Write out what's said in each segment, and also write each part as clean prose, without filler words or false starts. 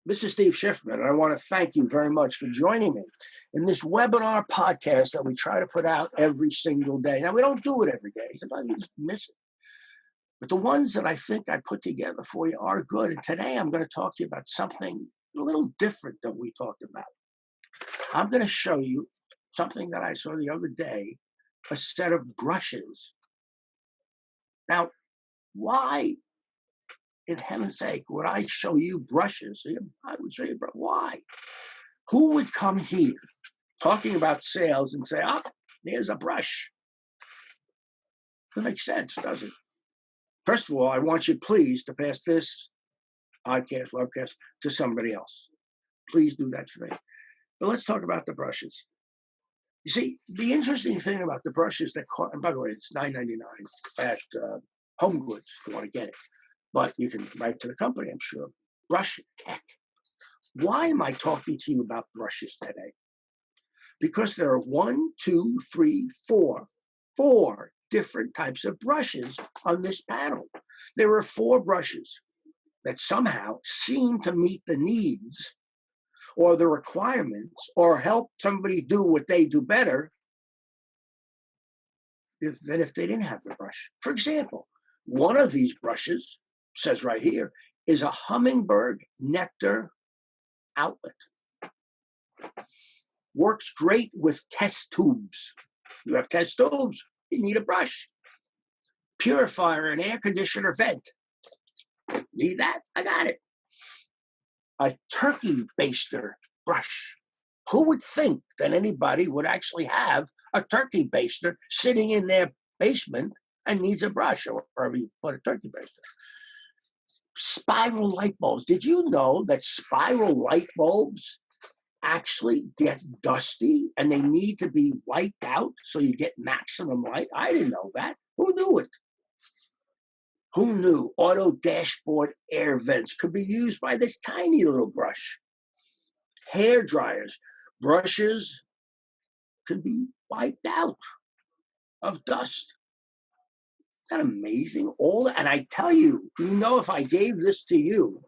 This is Steve Schiffman, and I want to thank you very much for joining me in this webinar podcast that we try to put out every single day. Now, we don't do it every day. Sometimes you just miss it. But the ones that I think I put together for you are good. And today I'm going to talk to you about something a little different than we talked about. I'm going to show you something that I saw the other day, a set of brushes. Now, why, in heaven's sake, would I show you brushes? I would show you, why? Who would come here talking about sales and say, oh, there's a brush? Doesn't make sense, does it? First of all, I want you, please, to pass this podcast, webcast to somebody else. Please do that for me. But let's talk about the brushes. You see, the interesting thing about the brushes that cost, and by the way, it's $9.99 at Home Goods if you want to get it. But you can write to the company, I'm sure. Brush Tech. Why am I talking to you about brushes today? Because there are 4 different types of brushes on this panel. There are 4 brushes that somehow seem to meet the needs or the requirements or help somebody do what they do better than if they didn't have the brush. For example, one of these brushes, says right here, is a Hummingbird nectar outlet. Works great with test tubes. You have test tubes, you need a brush. Purifier and air conditioner vent. Need that? I got it. A turkey baster brush. Who would think that anybody would actually have a turkey baster sitting in their basement and needs a brush, or wherever you put a turkey baster? Spiral light bulbs. Did you know that spiral light bulbs actually get dusty and they need to be wiped out so you get maximum light? I didn't know that. Who knew it? Who knew auto dashboard air vents could be used by this tiny little brush? Hair dryers. Brushes could be wiped out of dust. Isn't that amazing? And I tell you, if I gave this to you,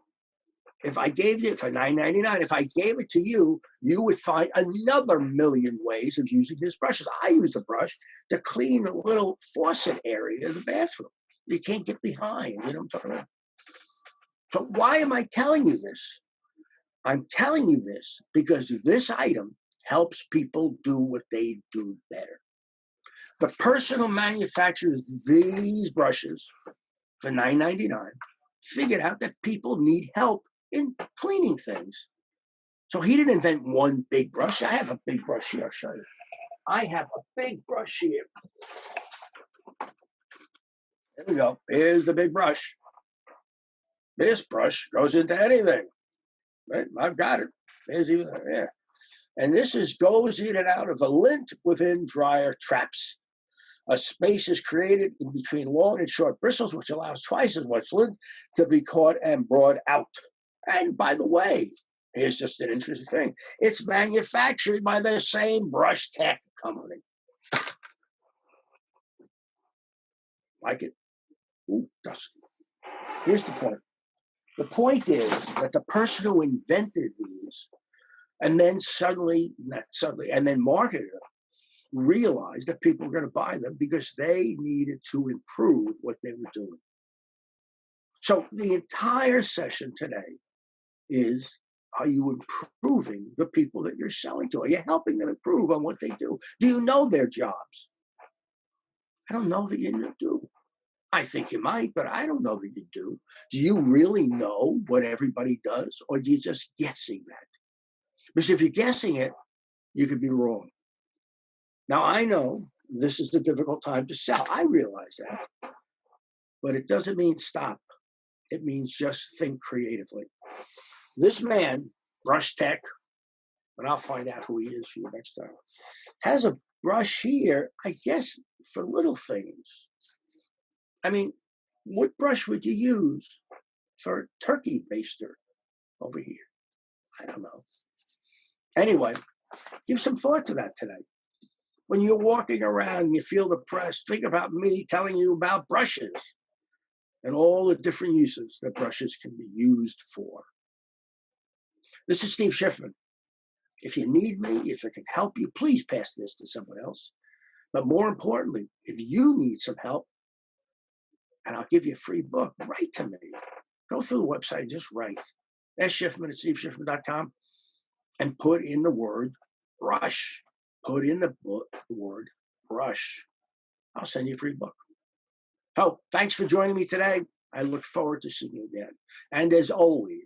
if I gave it for $9.99, if I gave it to you, you would find another million ways of using these brushes. I use the brush to clean the little faucet area of the bathroom. You can't get behind, you know what I'm talking about? So why am I telling you this? I'm telling you this because this item helps people do what they do better. The person who manufactures these brushes for $9.99 figured out that people need help in cleaning things. So he didn't invent one big brush. I have a big brush here, I'll show you. I have a big brush here. There we go. Here's the big brush. This brush goes into anything. Right? I've got it. There's even there. And this goes in and out of a lint within dryer traps. A space is created in between long and short bristles, which allows twice as much lint to be caught and brought out. And by the way, here's just an interesting thing. It's manufactured by the same Brush Tech company. Like it? Ooh, dust. Here's the point. The point is that the person who invented these and then marketed them realized that people were going to buy them because they needed to improve what they were doing. So the entire session today is, are you improving the people that you're selling to? Are you helping them improve on what they do? Do you know their jobs? I don't know that you do. I think you might, but I don't know that you do. Do you really know what everybody does, or do you just guessing that? Because if you're guessing it, you could be wrong. Now, I know this is a difficult time to sell. I realize that. But it doesn't mean stop. It means just think creatively. This man, Brush Tech, and I'll find out who he is for you next time, has a brush here, I guess, for little things. I mean, what brush would you use for a turkey baster over here? I don't know. Anyway, give some thought to that today. When you're walking around and you feel depressed, think about me telling you about brushes and all the different uses that brushes can be used for. This is Steve Schiffman. If you need me, if I can help you, please pass this to someone else. But more importantly, if you need some help, and I'll give you a free book, write to me. Go through the website and just write. Schiffman at steveschiffman.com and put in the word brush. Put in the book the word brush. I'll send you a free book. So thanks for joining me today. I look forward to seeing you again. And as always,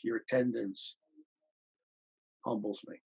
your attendance humbles me.